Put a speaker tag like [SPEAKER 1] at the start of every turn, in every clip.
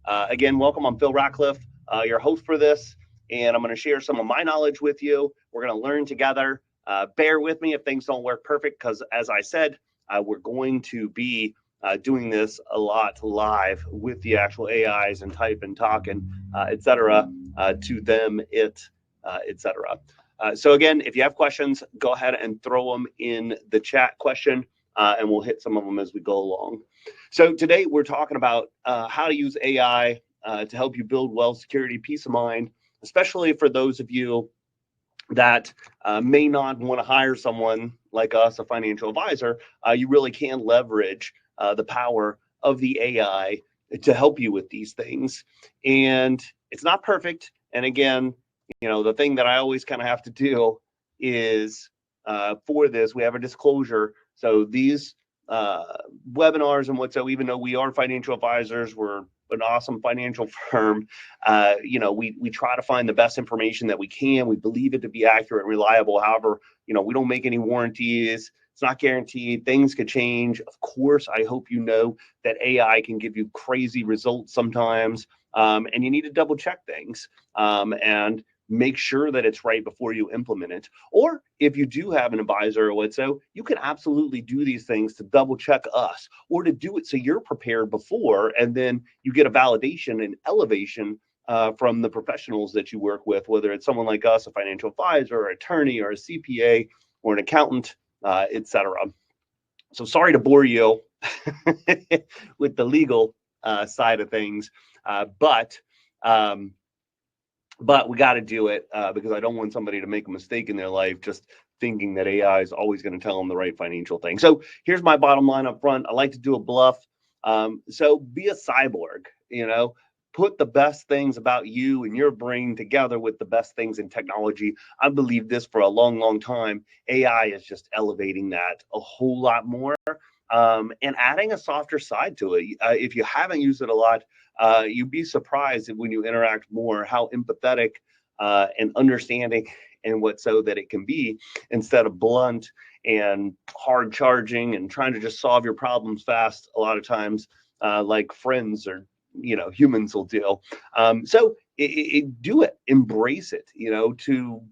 [SPEAKER 1] Again, welcome. I'm Phil Ratcliff, your host for this, and I'm going to share some of my knowledge with you. We're going to learn together. Bear with me if things don't work perfect, because as I said, we're going to be doing this a lot live with the actual AIs and type and talk and etc. To them, etc. So again, if you have questions, go ahead and throw them in the chat question, and we'll hit some of them as we go along. So today we're talking about how to use AI to help you build wealth, security, peace of mind, especially for those of you that may not want to hire someone like us, a financial advisor. You really can leverage the power of the AI to help you with these things. And it's not perfect. And again, the thing that I always kind of have to do is for this, we have a disclosure. So these webinars and what's so, even though we are financial advisors, we're an awesome financial firm. We try to find the best information that we can. We believe it to be accurate and reliable. However, we don't make any warranties. It's not guaranteed. Things could change. Of course, I hope you know that AI can give you crazy results sometimes, and you need to double check things and make sure that it's right before you implement it. Or if you do have an advisor or so, you can absolutely do these things to double check us, or to do it so you're prepared before, and then you get a validation and elevation from the professionals that you work with, whether it's someone like us, a financial advisor, or attorney, or a CPA, or an accountant, etc. So sorry to bore you with the legal side of things, but we got to do it because I don't want somebody to make a mistake in their life just thinking that AI is always going to tell them the right financial thing. So here's my bottom line up front. I like to do a bluff. So be a cyborg, put the best things about you and your brain together with the best things in technology. I believe this for a long, long time. AI is just elevating that a whole lot more and adding a softer side to it. If you haven't used it a lot, you'd be surprised when you interact more how empathetic and understanding and what so that it can be, instead of blunt and hard charging and trying to just solve your problems fast a lot of times, like friends or humans will do. So do it, embrace it, to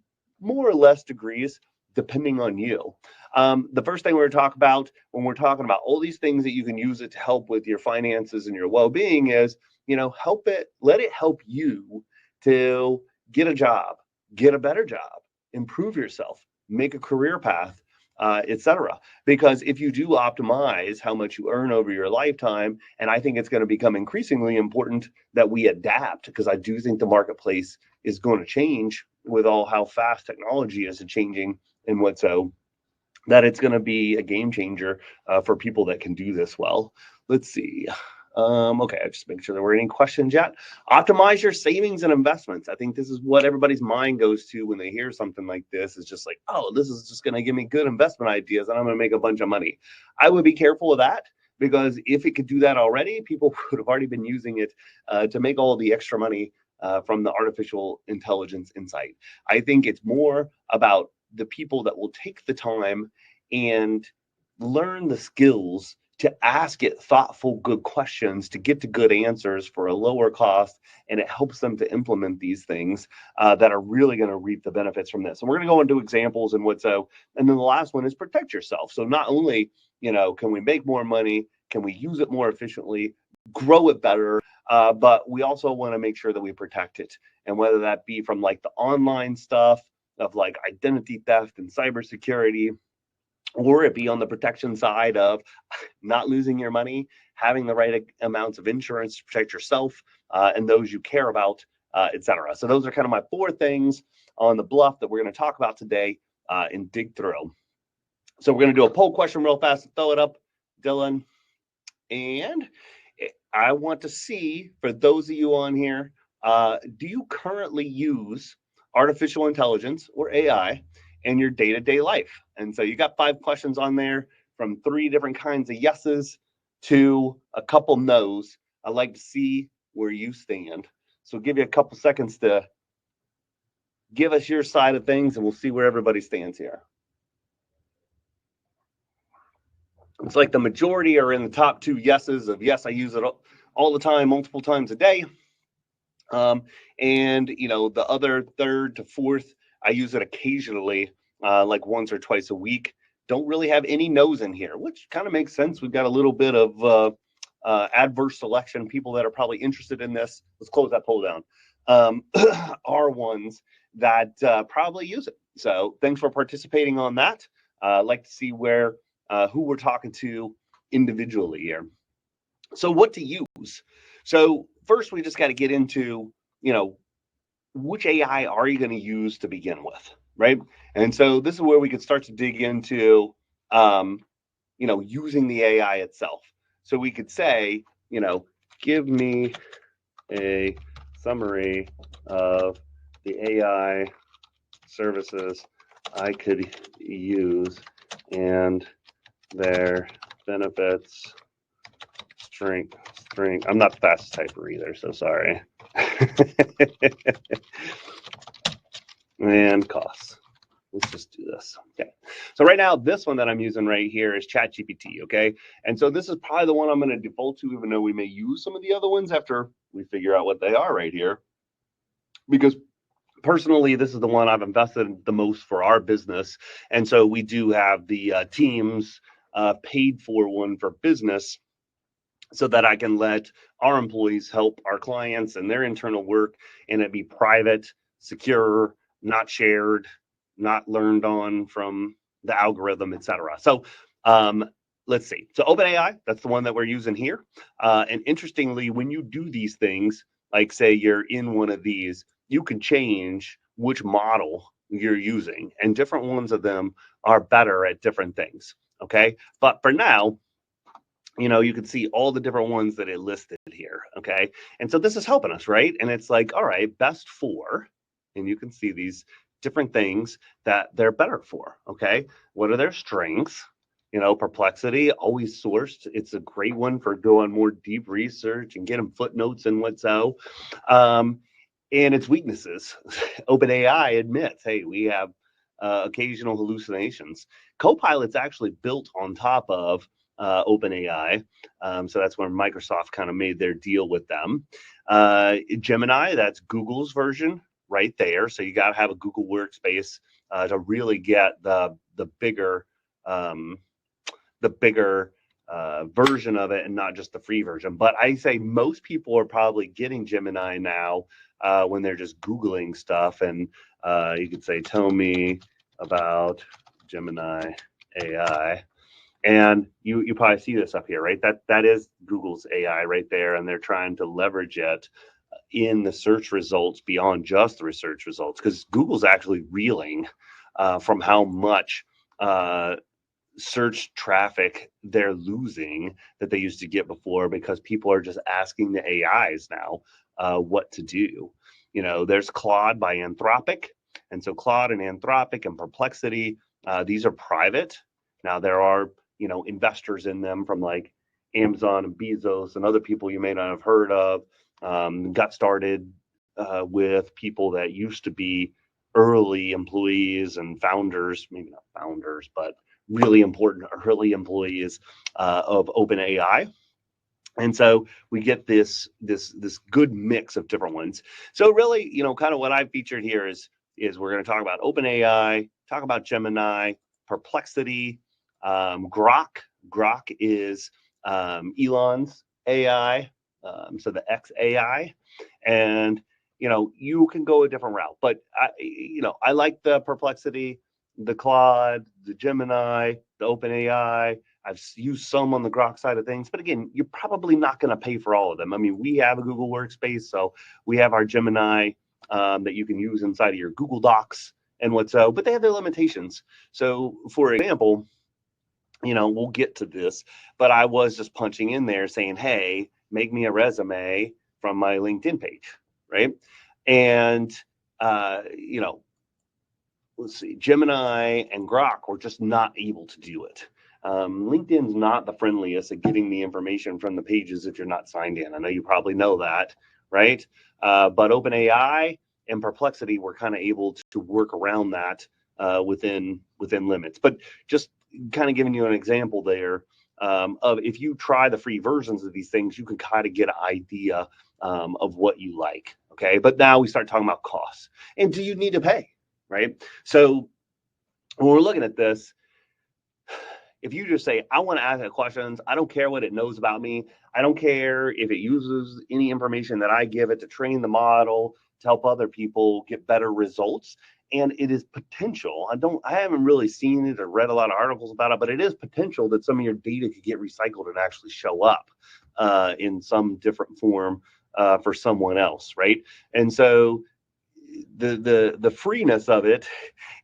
[SPEAKER 1] more or less degrees depending on you. The first thing we're going to talk about when we're talking about all these things that you can use it to help with your finances and your well-being is, let it help you to get a job, get a better job, improve yourself, make a career path, etc. Because if you do optimize how much you earn over your lifetime, and I think it's going to become increasingly important that we adapt, because I do think the marketplace is going to change with all how fast technology is changing and what so, that it's going to be a game changer for people that can do this well. Let's see. Okay, I just make sure there were any questions yet. Optimize your savings and investments. I think this is what everybody's mind goes to when they hear something like this. It's just like, oh, this is just going to give me good investment ideas and I'm going to make a bunch of money. I would be careful of that, because if it could do that already, people would have already been using it to make all the extra money from the artificial intelligence insight. I think it's more about the people that will take the time and learn the skills to ask it thoughtful, good questions to get to good answers for a lower cost. And it helps them to implement these things that are really going to reap the benefits from this. And we're going to go into examples and what so. And then the last one is protect yourself. So not only, can we make more money, can we use it more efficiently, grow it better, but we also want to make sure that we protect it. And whether that be from like the online stuff of like identity theft and cybersecurity, or it be on the protection side of not losing your money, having the right amounts of insurance to protect yourself and those you care about, etc. So those are kind of my 4 things on the bluff that we're going to talk about today and dig through. So we're going to do a poll question real fast and throw it up, Dylan. And I want to see, for those of you on here, do you currently use artificial intelligence or AI in your day-to-day life? And so you got 5 questions on there, from 3 different kinds of yeses to a couple no's. I'd like to see where you stand. So give you a couple seconds to give us your side of things, and we'll see where everybody stands here. It's like the majority are in the top 2 yeses of yes, I use it all the time, multiple times a day. And the other third to fourth, I use it occasionally, like once or twice a week. Don't really have any no's in here, which kind of makes sense. We've got a little bit of adverse selection, people that are probably interested in this. Let's close that poll down. Are ones that probably use it. So thanks for participating on that. I'd like to see who we're talking to individually here. So what to use? So first, we just got to get into, which AI are you going to use to begin with, right? And so this is where we could start to dig into, using the AI itself. So we could say, give me a summary of the AI services I could use and their benefits, strength. I'm not the fastest typer either, so sorry. And costs. Let's just do this. Okay. So right now, this one that I'm using right here is ChatGPT. Okay. And so this is probably the one I'm going to default to, even though we may use some of the other ones after we figure out what they are right here. Because personally, this is the one I've invested the most for our business. And so we do have the teams paid for one for business, so that I can let our employees help our clients and their internal work, and it be private, secure, not shared, not learned on from the algorithm, etc. So let's see. So OpenAI, that's the one that we're using here. And interestingly, when you do these things, like say you're in one of these, you can change which model you're using, and different ones of them are better at different things. Okay. But for now, you can see all the different ones that it listed here. Okay. And so this is helping us, right? And it's like, all right, best for, and you can see these different things that they're better for. Okay. What are their strengths? Perplexity, always sourced. It's a great one for doing more deep research and getting footnotes and what's so. And its weaknesses. OpenAI admits, hey, we have occasional hallucinations. Copilot's actually built on top of OpenAI. So that's when Microsoft kind of made their deal with them. Gemini, that's Google's version right there. So you got to have a Google Workspace to really get the bigger version of it, and not just the free version. But I say most people are probably getting Gemini now when they're just Googling stuff, and you could say, tell me about Gemini AI. And you probably see this up here, right? That is Google's AI right there, and they're trying to leverage it in the search results beyond just the research results, because Google's actually reeling from how much search traffic they're losing that they used to get before, because people are just asking the AIs now what to do. There's Claude by Anthropic, and so Claude and Anthropic and Perplexity, these are private. Now there are investors in them from like Amazon and Bezos and other people you may not have heard of. Got started with people that used to be early employees and founders, maybe not founders, but really important early employees of OpenAI. And so we get this good mix of different ones. So really, kind of what I've featured here is we're going to talk about OpenAI, talk about Gemini, Perplexity, Grok. Grok is Elon's AI, so the XAI, and you can go a different route. But I like the Perplexity, the Claude, the Gemini, the OpenAI. I've used some on the Grok side of things, but again, you're probably not going to pay for all of them. I mean, we have a Google Workspace, so we have our Gemini that you can use inside of your Google Docs and what's so, but they have their limitations. So, for example, we'll get to this, but I was just punching in there saying, hey, make me a resume from my LinkedIn page, right? And, let's see, Gemini and Grok were just not able to do it. LinkedIn's not the friendliest at getting the information from the pages if you're not signed in. I know you probably know that, right? But OpenAI and Perplexity were kind of able to work around that within limits. But just kind of giving you an example there, of if you try the free versions of these things, you can kind of get an idea of what you like. Okay. But now we start talking about costs. And do you need to pay? Right. So when we're looking at this, if you just say, I want to ask it questions, I don't care what it knows about me. I don't care if it uses any information that I give it to train the model to help other people get better results. And it is potential. I haven't really seen it or read a lot of articles about it, but it is potential that some of your data could get recycled and actually show up in some different form for someone else, right? And so the freeness of it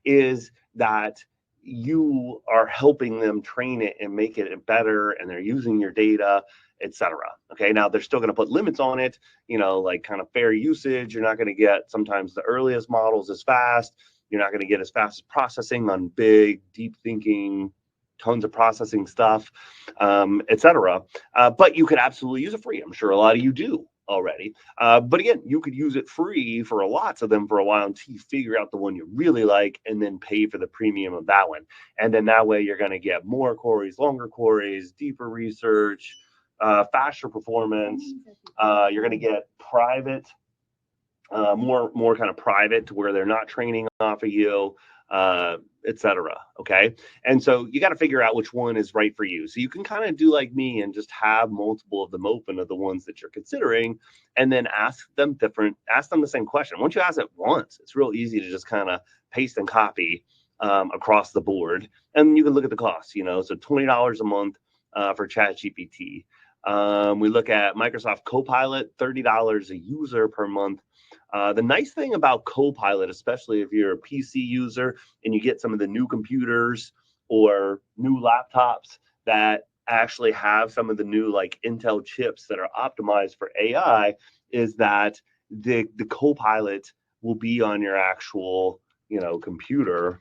[SPEAKER 1] is that you are helping them train it and make it better, and they're using your data, etc. Okay, now they're still going to put limits on it, like kind of fair usage. You're not going to get sometimes the earliest models as fast. You're not going to get as fast as processing on big, deep thinking, tons of processing stuff, etc. But you could absolutely use it free. I'm sure a lot of you do already. But again, you could use it free for lots of them for a while until you figure out the one you really like and then pay for the premium of that one. And then that way you're going to get more queries, longer queries, deeper research, faster performance. You're going to get private, more kind of private to where they're not training off of you, etc. Okay. And so you got to figure out which one is right for you. So you can kind of do like me and just have multiple of them open of the ones that you're considering, and then ask them the same question. Once you ask it once, it's real easy to just kind of paste and copy across the board. And you can look at the costs, so $20 a month for ChatGPT. We look at Microsoft Copilot, $30 a user per month. The nice thing about Copilot, especially if you're a PC user and you get some of the new computers or new laptops that actually have some of the new like Intel chips that are optimized for AI, is that the Copilot will be on your actual, computer,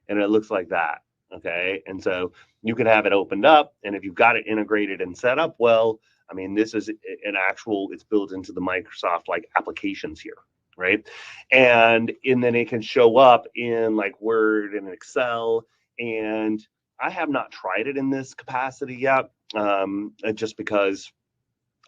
[SPEAKER 1] and it looks like that. Okay. And so you can have it opened up, and if you've got it integrated and set up well, I mean, this is it's built into the Microsoft like applications here, right? And then it can show up in like Word and Excel. And I have not tried it in this capacity yet, just because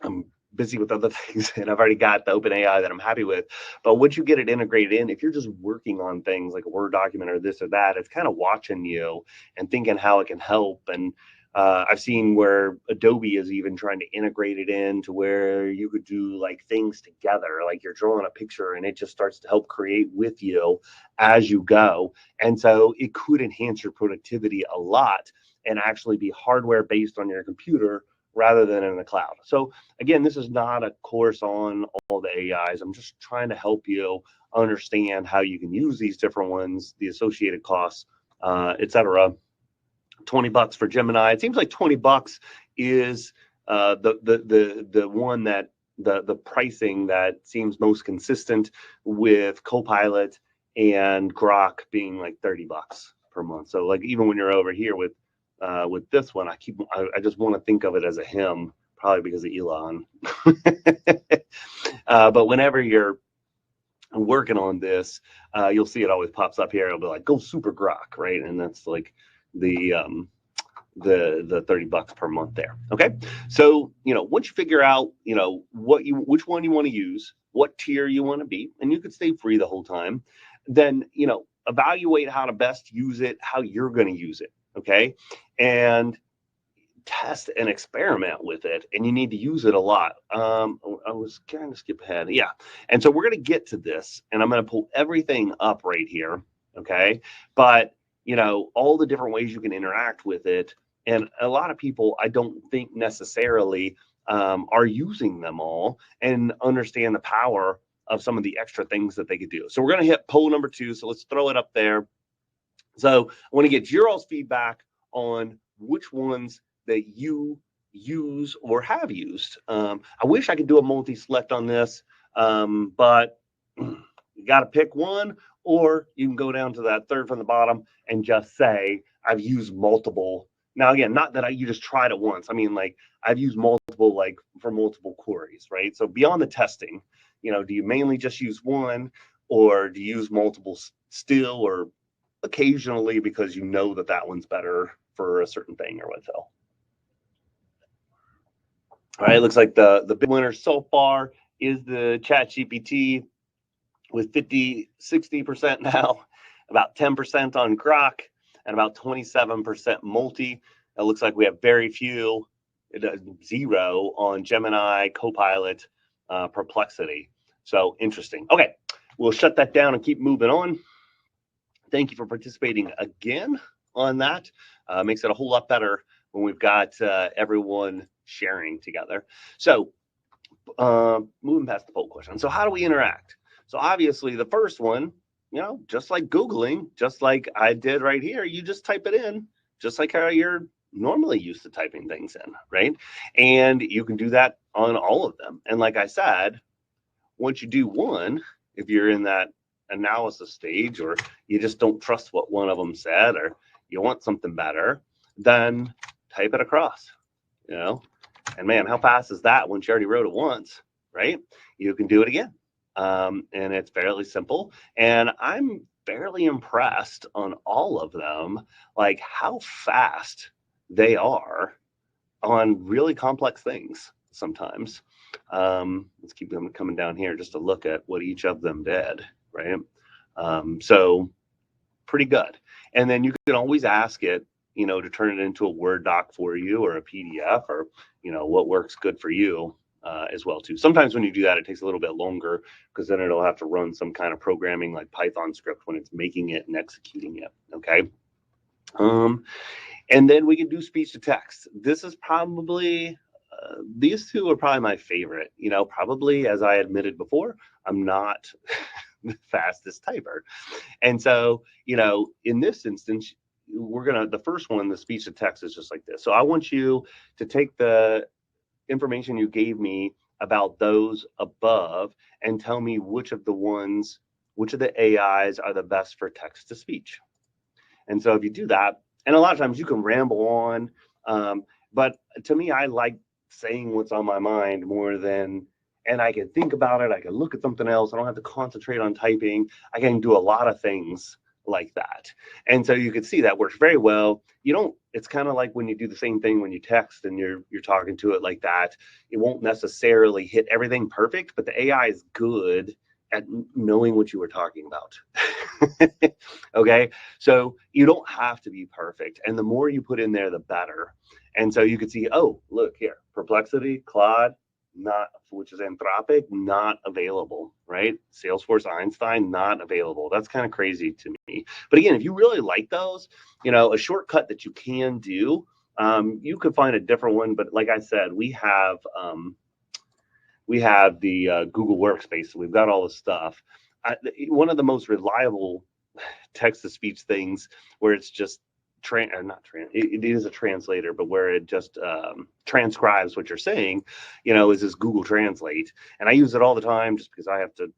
[SPEAKER 1] I'm busy with other things and I've already got the OpenAI that I'm happy with. But once you get it integrated in, if you're just working on things like a Word document or this or that, it's kind of watching you and thinking how it can help. And I've seen where Adobe is even trying to integrate it in to where you could do like things together, like you're drawing a picture and it just starts to help create with you as you go. And so it could enhance your productivity a lot and actually be hardware based on your computer rather than in the cloud. So again, this is not a course on all the AIs. I'm just trying to help you understand how you can use these different ones, the associated costs, etc. $20 for Gemini. It seems like $20 is the one that the pricing that seems most consistent with Copilot and Grok being like $30 per month. So like even when you're over here with this one, I just want to think of it as a him, probably because of Elon. But whenever you're working on this, you'll see it always pops up here. It'll be like, go super Grok, right? And that's like the $30 per month there. Okay. So, once you figure out, which one you want to use, what tier you want to be, and you could stay free the whole time, then, evaluate how to best use it, how you're going to use it. Okay. And test and experiment with it, and you need to use it a lot. I was trying to skip ahead. Yeah. And so we're going to get to this, and I'm going to pull everything up right here. Okay. But, all the different ways you can interact with it. And a lot of people, I don't think necessarily are using them all and understand the power of some of the extra things that they could do. So we're going to hit poll number 2. So let's throw it up there. So I want to get your all's feedback on which ones that you use or have used. I wish I could do a multi-select on this, but you got to pick one, or you can go down to that third from the bottom and just say, I've used multiple. Now, again, not that you just tried it once. I mean, like I've used multiple, like for multiple queries, right? So beyond the testing, do you mainly just use one, or do you use multiple still, or occasionally because that one's better for a certain thing or what so? All right, looks like the big winner so far is the ChatGPT with 60% now, about 10% on Grok, and about 27% multi. It looks like we have very few, zero on Gemini, Copilot, Perplexity. So interesting. Okay, we'll shut that down and keep moving on. Thank you for participating again on that. Makes it a whole lot better when we've got everyone sharing together. So moving past the poll question. So how do we interact? So obviously the first one, just like Googling, just like I did right here, you just type it in, just like how you're normally used to typing things in, right? And you can do that on all of them. And like I said, once you do one, if you're in that analysis stage, or you just don't trust what one of them said, or you want something better, then type it across, and man, how fast is that once you already wrote it once, right? You can do it again. And it's fairly simple. And I'm fairly impressed on all of them, like how fast they are on really complex things sometimes. Let's keep them coming down here just to look at what each of them did, right? So pretty good. And then you can always ask it, to turn it into a Word doc for you, or a PDF, or, what works good for you as well too. Sometimes when you do that, it takes a little bit longer, because then it'll have to run some kind of programming like Python script when it's making it and executing it. Okay. And then we can do speech to text. This is probably, these two are probably my favorite. Probably, as I admitted before, I'm not the fastest typer. And so, in this instance, the first one, the speech to text, is just like this. So I want you to take the information you gave me about those above and tell me which of the AIs are the best for text to speech. And so if you do that, and a lot of times you can ramble on, but to me, I like saying what's on my mind more than, and I can think about it. I can look at something else. I don't have to concentrate on typing. I can do a lot of things like that. And so you can see that works very well. It's kind of like when you do the same thing when you text and you're talking to it like that. It won't necessarily hit everything perfect, but the AI is good at knowing what you were talking about. Okay. So you don't have to be perfect. And the more you put in there, the better. And so you could see, oh, look here, Perplexity, Claude, which is Anthropic, not available, right? Salesforce Einstein, not available. That's kind of crazy to me. But again, if you really like those, a shortcut that you can do, you could find a different one. But like I said, we have the Google Workspace, so we've got all the stuff. One of the most reliable text-to-speech things where it's just it is a translator, but where it just transcribes what you're saying, is this Google Translate. And I use it all the time just because I have to,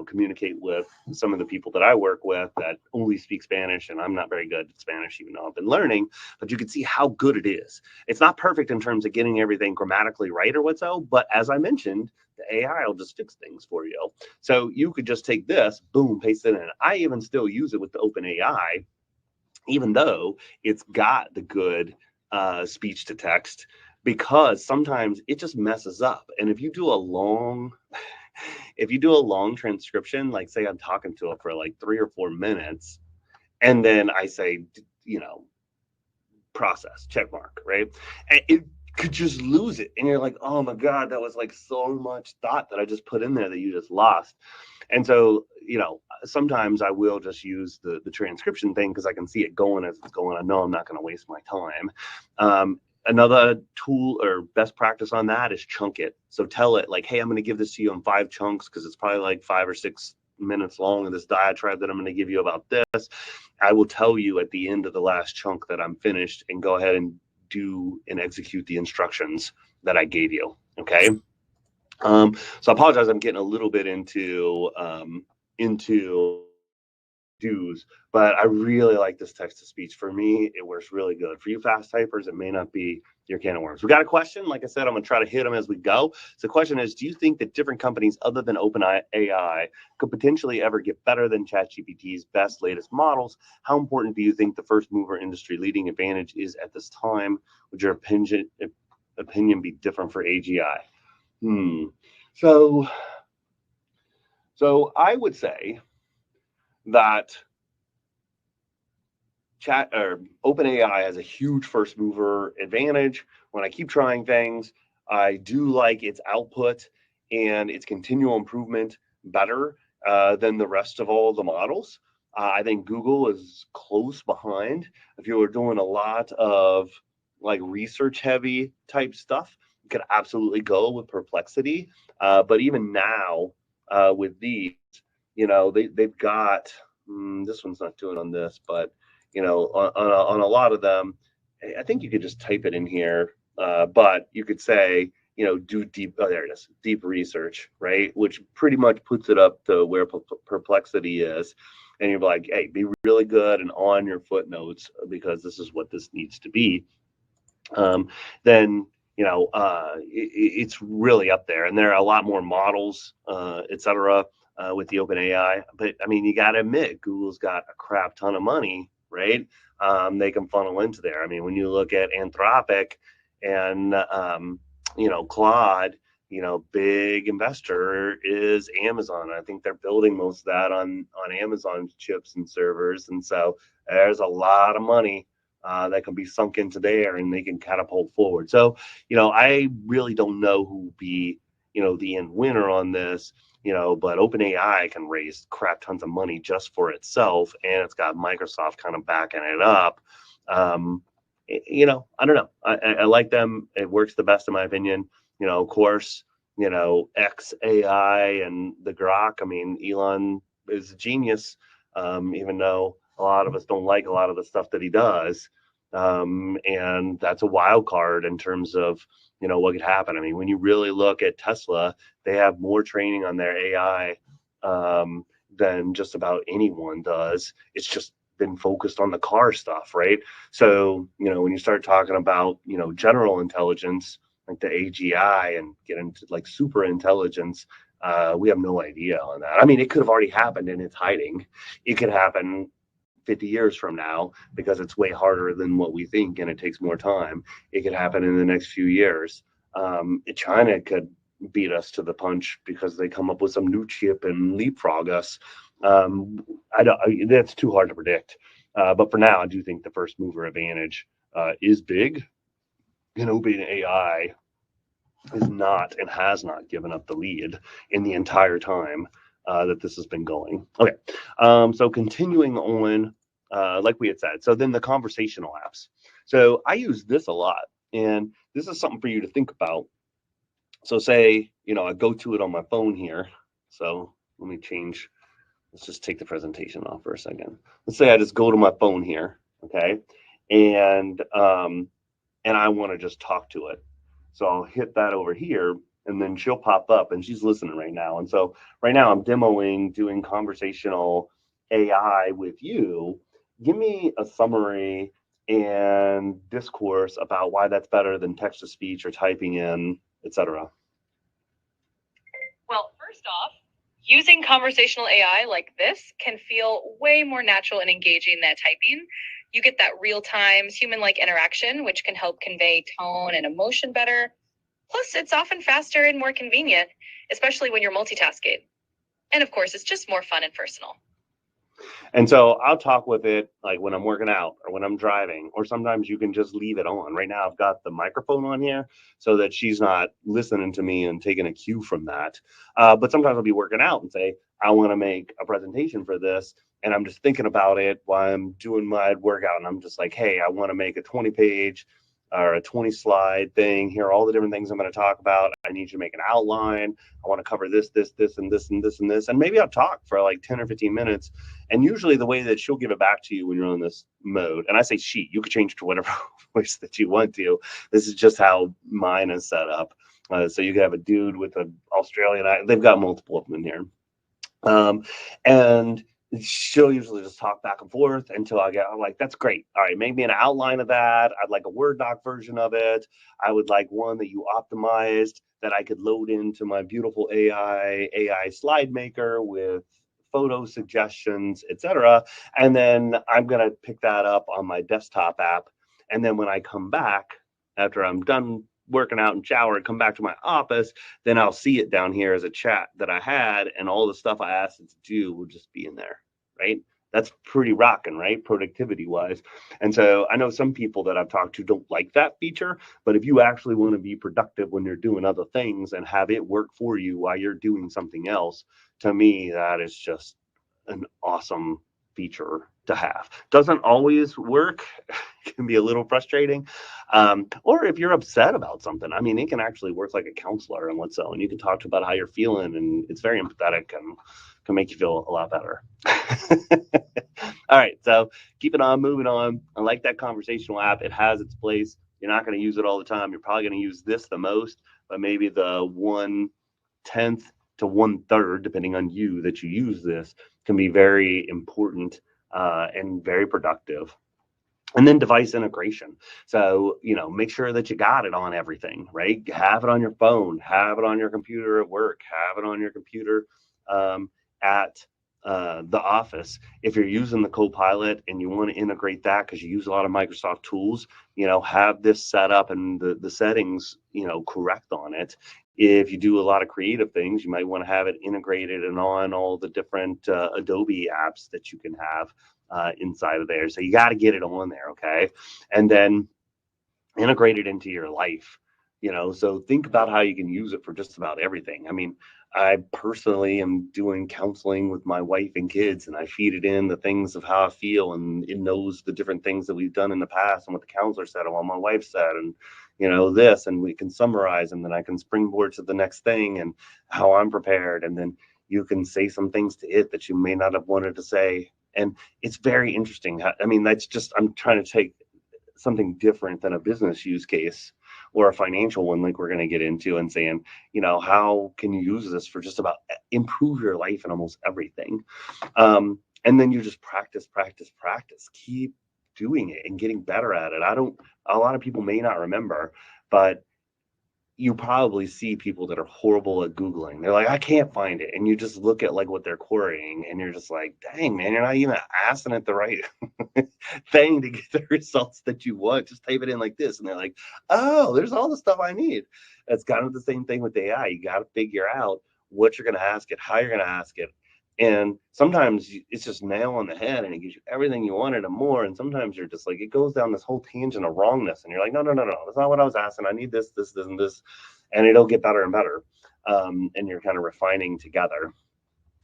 [SPEAKER 1] communicate with some of the people that I work with that only speak Spanish, and I'm not very good at Spanish, even though I've been learning. But you can see how good it is. It's not perfect in terms of getting everything grammatically right or whatso, but as I mentioned, the AI will just fix things for you. So you could just take this, boom, paste it in. I even still use it with the OpenAI, even though it's got the good speech to text, because sometimes it just messes up. And if you do a long transcription, like say I'm talking to it for like 3 or 4 minutes, and then I say, process, check mark, right? And it could just lose it. And you're like, oh my God, that was like so much thought that I just put in there that you just lost. And so, sometimes I will just use the transcription thing because I can see it going as it's going. I know I'm not going to waste my time. Another tool or best practice on that is chunk it. So tell it like, hey, I'm going to give this to you in 5 chunks because it's probably like 5 or 6 minutes long in this diatribe that I'm going to give you about this. I will tell you at the end of the last chunk that I'm finished, and go ahead and do and execute the instructions that I gave you. Okay. So I apologize. I'm getting a little bit into do's, but I really like this text to speech. For me, it works really good. For you fast typers, it may not be your can of worms. We got a question. Like I said, I'm going to try to hit them as we go. So the question is, do you think that different companies other than OpenAI could potentially ever get better than ChatGPT's best latest models? How important do you think the first mover industry leading advantage is at this time? Would your opinion be different for AGI? So I would say that OpenAI has a huge first mover advantage. When I keep trying things, I do like its output and its continual improvement better than the rest of all the models. I think Google is close behind. If you were doing a lot of like research heavy type stuff, you could absolutely go with Perplexity. But even now, with these, they've got this one's not doing on this, but on a lot of them, I think you could just type it in here, but you could say, do deep, oh, there it is, deep research, right? Which pretty much puts it up to where Perplexity is. And you're like, hey, be really good and on your footnotes because this is what this needs to be. Then, it's really up there. And there are a lot more models, et cetera, with the OpenAI. But I mean, you got to admit, Google's got a crap ton of money, right? They can funnel into there. I mean, when you look at Anthropic and, Claude, big investor is Amazon. I think they're building most of that on Amazon chips and servers. And so there's a lot of money that can be sunk into there and they can catapult forward. So, I really don't know who will be, the end winner on this, but OpenAI can raise crap tons of money just for itself. And it's got Microsoft kind of backing it up. I don't know. I like them. It works the best in my opinion. Of course, XAI and the Grok. I mean, Elon is a genius, even though a lot of us don't like a lot of the stuff that he does. And that's a wild card in terms of, what could happen. I mean, when you really look at Tesla, they have more training on their AI than just about anyone does. It's just been focused on the car stuff, right? So, when you start talking about, general intelligence, like the AGI and get into like super intelligence, we have no idea on that. I mean, it could have already happened and it's hiding. It could happen 50 years from now because it's way harder than what we think and it takes more time. It could happen in the next few years. China could beat us to the punch because they come up with some new chip and leapfrog us. That's too hard to predict. But for now, I do think the first mover advantage is big. OpenAI is not and has not given up the lead in the entire time that this has been going. Okay, so continuing on, like we had said, so then the conversational apps. So I use this a lot, and this is something for you to think about. So say, I go to it on my phone here. So let me change. Let's just take the presentation off for a second. Let's say I just go to my phone here, okay, and I want to just talk to it. So I'll hit that over here, and then she'll pop up, and she's listening right now. And so right now I'm doing conversational AI with you. Give me a summary and discourse about why that's better than text to speech or typing in, etc.
[SPEAKER 2] Well, first off, using conversational AI like this can feel way more natural and engaging than typing. You get that real-time, human-like interaction, which can help convey tone and emotion better. Plus, it's often faster and more convenient, especially when you're multitasking. And of course, it's just more fun and personal.
[SPEAKER 1] And so I'll talk with it like when I'm working out or when I'm driving, or sometimes you can just leave it on. Right now I've got the microphone on here so that she's not listening to me and taking a cue from that. But sometimes I'll be working out and say, I want to make a presentation for this. And I'm just thinking about it while I'm doing my workout. And I'm just like, hey, I want to make a 20-page or a 20 slide thing. Here are all the different things I'm going to talk about. I need you to make an outline. I want to cover this, and this, and this, and this. And maybe I'll talk for like 10 or 15 minutes. And usually the way that she'll give it back to you when you're in this mode, and I say she, you can change to whatever voice that you want to. This is just how mine is set up. So you can have a dude with an Australian accent. They've got multiple of them in here. And she'll usually just talk back and forth until I'm like, that's great. All right, make me an outline of that. I'd like a Word doc version of it. I would like one that you optimized that I could load into my beautiful AI slide maker with photo suggestions, etc. And then I'm going to pick that up on my desktop app. And then when I come back, after I'm done working out and shower and come back to my office, then I'll see it down here as a chat that I had, and all the stuff I asked it to do will just be in there, right? That's pretty rocking, right? Productivity wise. And so I know some people that I've talked to don't like that feature, but if you actually want to be productive when you're doing other things and have it work for you while you're doing something else, to me, that is just an awesome feature to have. Doesn't always work. It can be a little frustrating. Or if you're upset about something, I mean, it can actually work like a counselor and so, and you can talk to about how you're feeling, and it's very empathetic and can make you feel a lot better. All right, so keep it on, moving on. I like that conversational app. It has its place. You're not going to use it all the time. You're probably going to use this the most, but maybe the 1/10 to 1/3, depending on you, that you use this can be very important and very productive. And then device integration. So, make sure that you got it on everything, right? Have it on your phone, have it on your computer at work, have it on your computer at the office. If you're using the Copilot and you want to integrate that because you use a lot of Microsoft tools, have this set up and the settings, correct on it. If you do a lot of creative things, you might want to have it integrated and on all the different Adobe apps that you can have inside of there. So you got to get it on there, okay? And then integrate it into your life. So think about how you can use it for just about everything. I mean, I personally am doing counseling with my wife and kids, and I feed it in the things of how I feel, and it knows the different things that we've done in the past and what the counselor said and what my wife said, and this, and we can summarize, and then I can springboard to the next thing and how I'm prepared, and then you can say some things to it that you may not have wanted to say. And it's very interesting. I mean, that's just, I'm trying to take something different than a business use case or a financial one like we're going to get into, and saying, how can you use this for just about improve your life in almost everything? And then you just practice, keep doing it and getting better at it. A lot of people may not remember, but you probably see people that are horrible at Googling. They're like, I can't find it. And you just look at like what they're querying, and you're just like, dang, man, you're not even asking it the right thing to get the results that you want. Just type it in like this. And they're like, oh, there's all the stuff I need. That's kind of the same thing with AI. You got to figure out what you're going to ask it, how you're going to ask it. And sometimes it's just nail on the head and it gives you everything you wanted and more. And sometimes you're just like, it goes down this whole tangent of wrongness. And you're like, no, that's not what I was asking. I need this, and this. And it'll get better and better. And you're kind of refining together.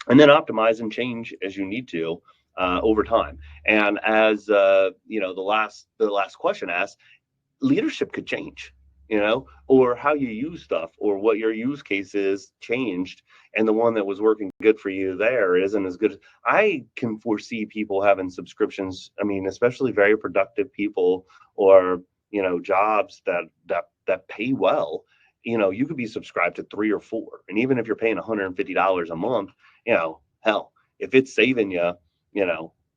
[SPEAKER 1] And then optimize and change as you need to over time. And as the last question asked, leadership could change, or how you use stuff, or what your use case is changed, and the one that was working good for you there isn't as good. I can foresee people having subscriptions. I mean, especially very productive people, or jobs that pay well. You could be subscribed to 3 or 4, and even if you're paying $150 a month, hell, if it's saving you,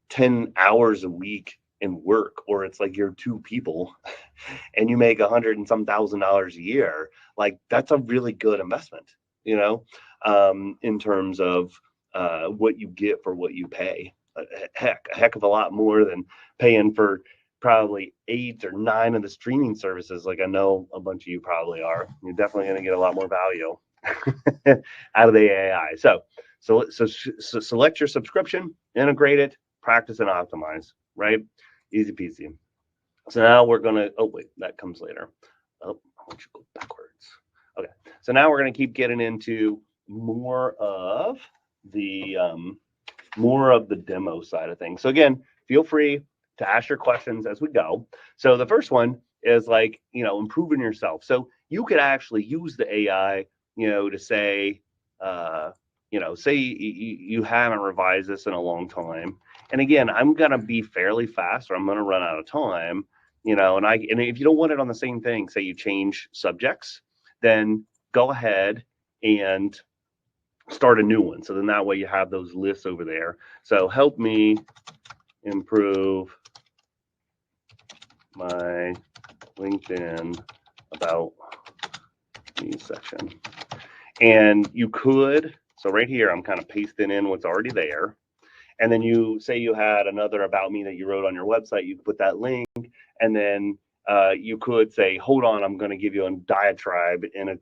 [SPEAKER 1] 10 hours a week in work, or it's like you're 2 people and you make $100 and some $1,000 a year, like that's a really good investment, in terms of what you get for what you pay. A heck of a lot more than paying for probably 8 or 9 of the streaming services. Like I know a bunch of you probably are. You're definitely going to get a lot more value out of the AI. So select your subscription, integrate it, practice and optimize, right? Easy peasy. So now we're going to, oh, wait, that comes later. Oh, I want you to go backwards. Okay. So now we're going to keep getting into more of the demo side of things. So again, feel free to ask your questions as we go. So the first one is like, improving yourself. So you could actually use the AI, to say, say you haven't revised this in a long time. And again, I'm going to be fairly fast, or I'm going to run out of time, and if you don't want it on the same thing, say you change subjects, then go ahead and start a new one. So then that way you have those lists over there. So help me improve my LinkedIn about me section. And you could, so right here, I'm kind of pasting in what's already there. And then you say you had another about me that you wrote on your website, you put that link, and then you could say, hold on, I'm going to give you a diatribe in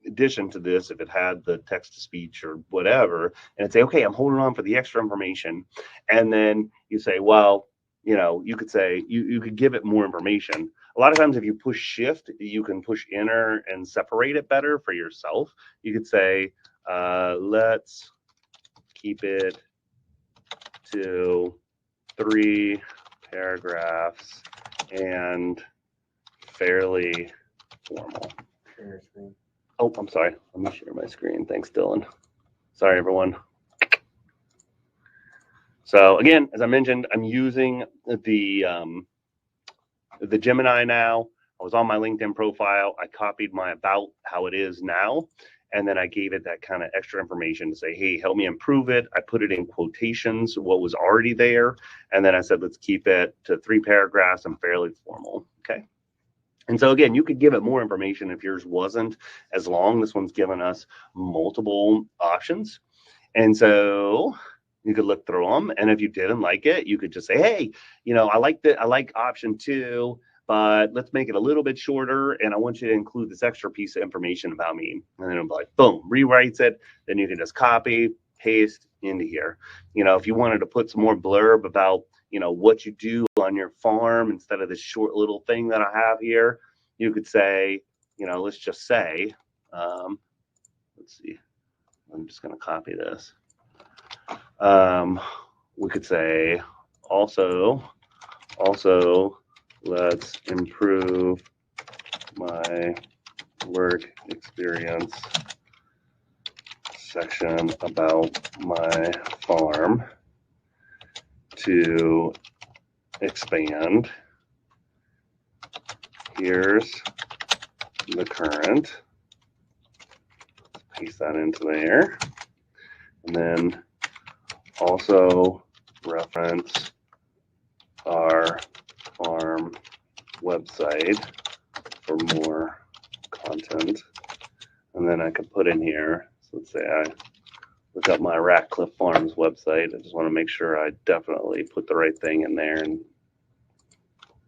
[SPEAKER 1] addition to this, if it had the text to speech or whatever, and say, okay, I'm holding on for the extra information. And then you say, well, you could say, you could give it more information. A lot of times if you push shift, you can push enter and separate it better for yourself. You could say, let's keep it to 3 paragraphs and fairly formal. Oh, I'm sorry. Let me share my screen. Thanks, Dylan. Sorry, everyone. So again, as I mentioned, I'm using the Gemini now. I was on my LinkedIn profile. I copied my about how it is now, and then I gave it that kind of extra information to say, hey, help me improve it. I put it in quotations, what was already there, and then I said, let's keep it to 3 paragraphs and fairly formal. Okay. And so again, you could give it more information if yours wasn't as long. This one's given us multiple options. And so you could look through them. And if you didn't like it, you could just say, hey, I like option 2, but let's make it a little bit shorter. And I want you to include this extra piece of information about me. And then it'll be like, boom, rewrites it. Then you can just copy, paste into here. If you wanted to put some more blurb about what you do on your farm instead of this short little thing that I have here, you could say, let's just say, let's see, I'm just going to copy this. We could say also let's improve my work experience section about my farm to expand. Here's the current. Paste that into there. And then also reference our farm website for more content. And then I could put in here, so let's say I look up my Ratcliff Farms website. I just want to make sure I definitely put the right thing in there. And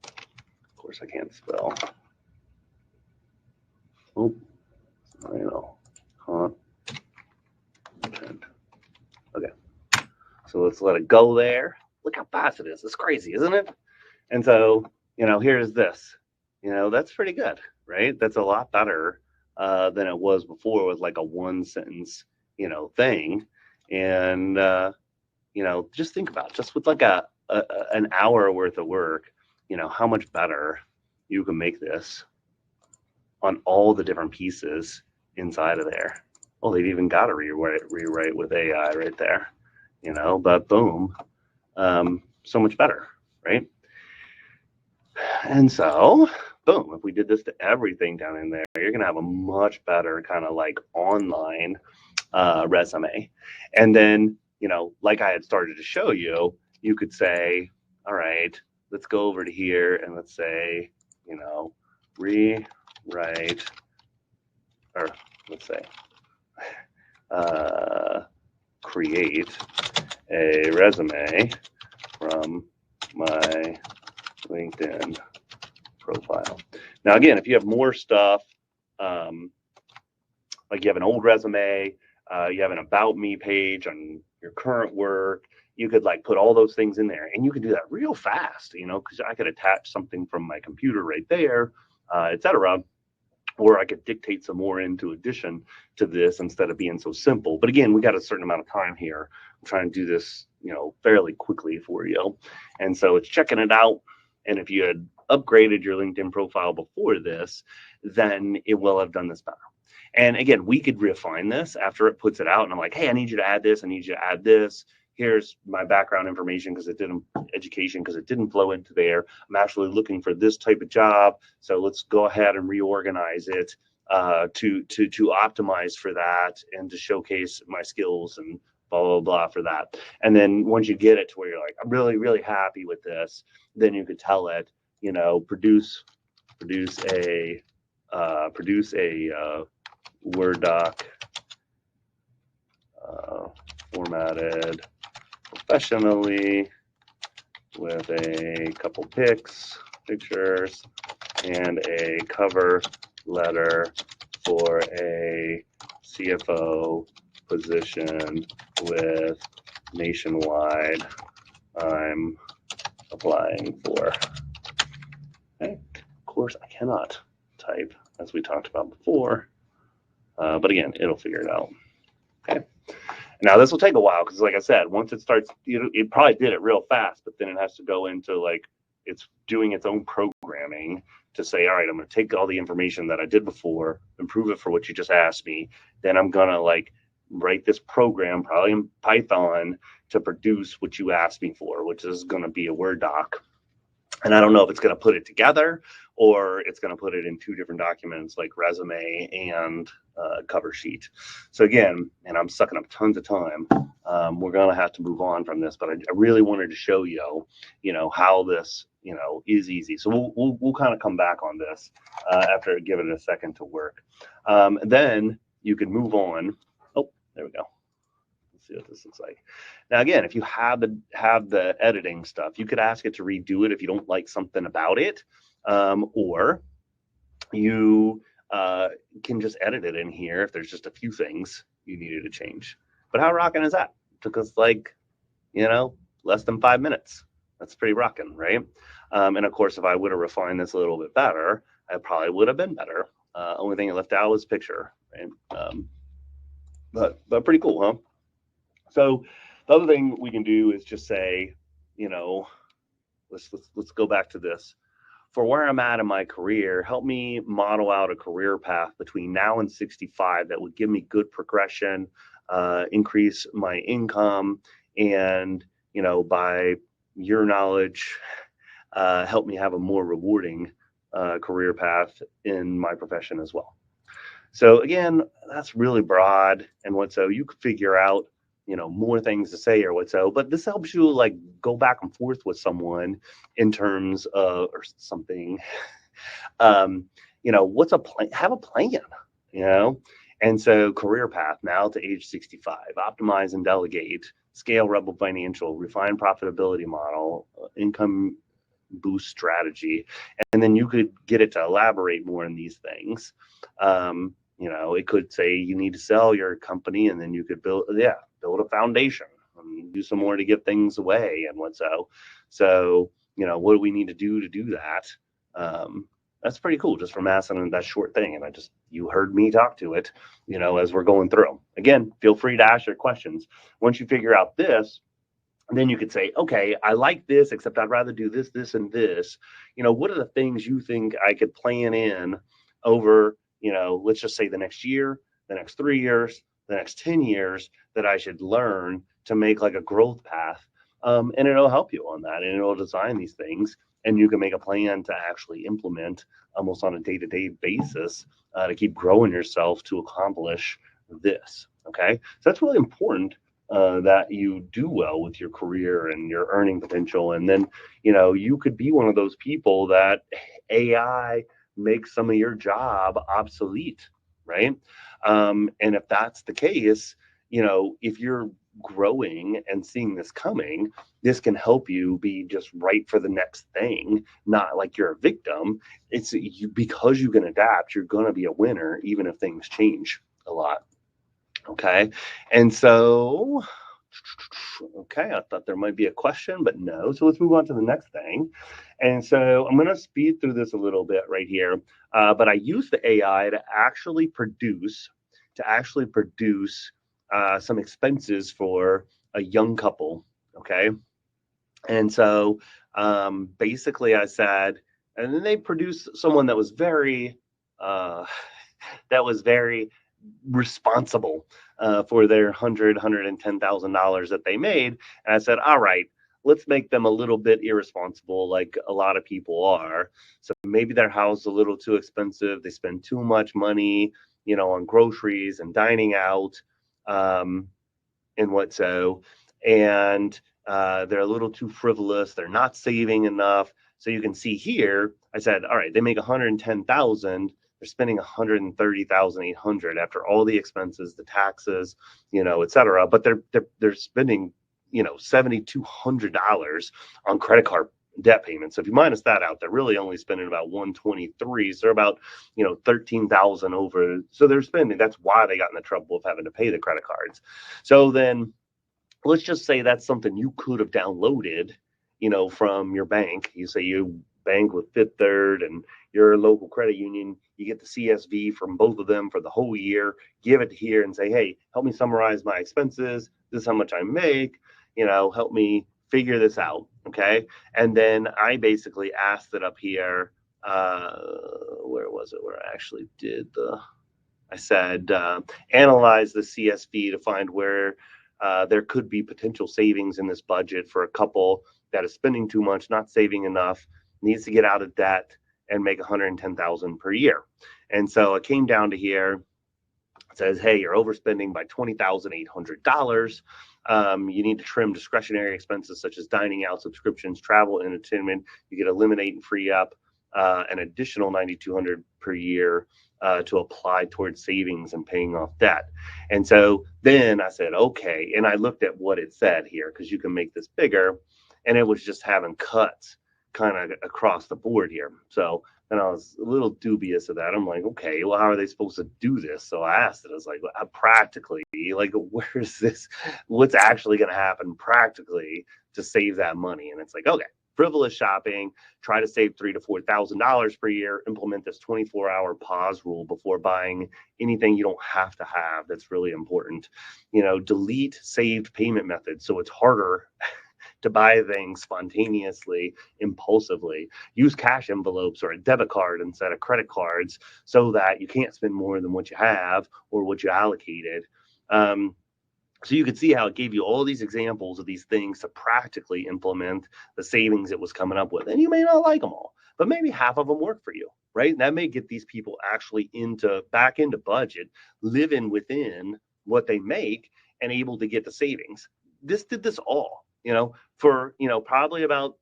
[SPEAKER 1] of course I can't spell. Oh, content. Okay. So let's let it go there. Look how fast it is. It's crazy, isn't it? And so, here's this. That's pretty good, right? That's a lot better than it was before with like a 1-sentence, thing. And, just think about just with like an hour worth of work, how much better you can make this on all the different pieces inside of there. Well, they've even got a rewrite with AI right there. But boom, so much better, right? And so, boom, if we did this to everything down in there, you're going to have a much better kind of like online resume. And then, like I had started to show you, you could say, all right, let's go over to here and let's say, rewrite, or let's say, create a resume from my LinkedIn profile. Now, again, if you have more stuff, like you have an old resume, you have an about me page on your current work, you could like put all those things in there, and you could do that real fast, because I could attach something from my computer right there, etc. Or I could dictate some more into addition to this instead of being so simple. But again, we got a certain amount of time here. I'm trying to do this, fairly quickly for you. And so it's checking it out. And if you had upgraded your LinkedIn profile before this, then it will have done this better. And again, we could refine this after it puts it out. And I'm like, hey, I need you to add this. I need you to add this. Here's my background information because it didn't flow into there. I'm actually looking for this type of job. So let's go ahead and reorganize it to optimize for that and to showcase my skills and blah, blah, blah for that. And then once you get it to where you're like, I'm really, really happy with this, then you could tell it, produce a Word doc formatted professionally with a couple pictures and a cover letter for a CFO position with Nationwide I'm applying for. Okay. Of course, I cannot type, as we talked about before, but again, it'll figure it out. Okay. Now this will take a while because, like I said, once it starts, it probably did it real fast, but then it has to go into like it's doing its own programming to say, all right, I'm going to take all the information that I did before, improve it for what you just asked me. Then I'm going to like write this program, probably in Python, to produce what you asked me for, which is going to be a Word doc. And I don't know if it's going to put it together or it's going to put it in two different documents like resume and cover sheet. So again, and I'm sucking up tons of time, we're going to have to move on from this, but I really wanted to show you, how this, is easy. So we'll kind of come back on this after giving it a second to work. Then you can move on. Oh, there we go. See what this looks like. Now, again, if you have the editing stuff, you could ask it to redo it if you don't like something about it, or you can just edit it in here if there's just a few things you needed to change. But how rocking is that? It took us like, less than 5 minutes. That's pretty rocking, right? And of course, if I would have refined this a little bit better, I probably would have been better. Only thing I left out was picture, right? But pretty cool, huh? So the other thing we can do is just say, let's go back to this. For where I'm at in my career, help me model out a career path between now and 65 that would give me good progression, increase my income, and, by your knowledge, help me have a more rewarding career path in my profession as well. So again, that's really broad, and so you could figure out more things to say or so, but this helps you like go back and forth with someone in terms of or something. What's a plan? Have a plan, and so career path now to age 65, optimize and delegate, scale Rebel Financial, refine profitability model, income boost strategy, and then you could get it to elaborate more on these things. It could say you need to sell your company, and then you could build a foundation and do some more to give things away and so. So, what do we need to do that? That's pretty cool just from asking that short thing. And you heard me talk to it, as we're going through. Again, feel free to ask your questions. Once you figure out this, then you could say, okay, I like this, except I'd rather do this, this, and this. What are the things you think I could plan in over, let's just say the next year, the next 3 years, the next 10 years that I should learn to make like a growth path. And it'll help you on that, and it'll design these things, and you can make a plan to actually implement almost on a day-to-day basis to keep growing yourself to accomplish this. Okay. So that's really important. That you do well with your career and your earning potential. And then, you could be one of those people that AI makes some of your job obsolete, right? And if that's the case, if you're growing and seeing this coming, this can help you be just right for the next thing, not like you're a victim. It's because you can adapt, you're going to be a winner, even if things change a lot. Okay. And so, okay, I thought there might be a question, but no. So let's move on to the next thing. And so I'm going to speed through this a little bit right here. But I use the AI to actually produce some expenses for a young couple. Okay. And so basically I said, and then they produced someone that was very responsible for their $110,000 that they made. And I said, all right, let's make them a little bit irresponsible, like a lot of people are. So maybe their house is a little too expensive. They spend too much money, on groceries and dining out, and and they're a little too frivolous. They're not saving enough. So you can see here, I said, all right, they make 110,000. They're spending 130,800 after all the expenses, the taxes, et cetera. But they're spending, $7,200 on credit card debt payments. So if you minus that out, they're really only spending about 123. So they're about, 13,000 over. So they're spending. That's why they got in the trouble of having to pay the credit cards. So then let's just say that's something you could have downloaded, from your bank. You say you bank with Fifth Third and your local credit union, you get the CSV from both of them for the whole year, give it here and say, hey, help me summarize my expenses. This is how much I make, help me figure this out. Okay. And then I basically asked it up here. Where was it? Where I actually did I said, analyze the CSV to find where there could be potential savings in this budget for a couple that is spending too much, not saving enough, needs to get out of debt and make 110,000 per year. And so it came down to here. It says, hey, you're overspending by $20,800. You need to trim discretionary expenses such as dining out, subscriptions, travel, entertainment. You could eliminate and free up an additional $9,200 per year to apply towards savings and paying off debt. And so then I said, okay. And I looked at what it said here, because you can make this bigger. And it was just having cuts kind of across the board here. So then I was a little dubious of that. I'm like, okay, well, how are they supposed to do this? So I asked it, I was like, practically, like, where's this? What's actually going to happen practically to save that money? And it's like, okay, frivolous shopping, try to save $3,000 to $4,000 per year, implement this 24-hour pause rule before buying anything you don't have to have. That's really important. Delete saved payment methods so it's harder to buy things spontaneously, impulsively. Use cash envelopes or a debit card instead of credit cards so that you can't spend more than what you have or what you allocated. So you could see how it gave you all these examples of these things to practically implement the savings it was coming up with. And you may not like them all, but maybe half of them work for you, right? And that may get these people actually back into budget, living within what they make and able to get the savings. This did this all, for, probably about,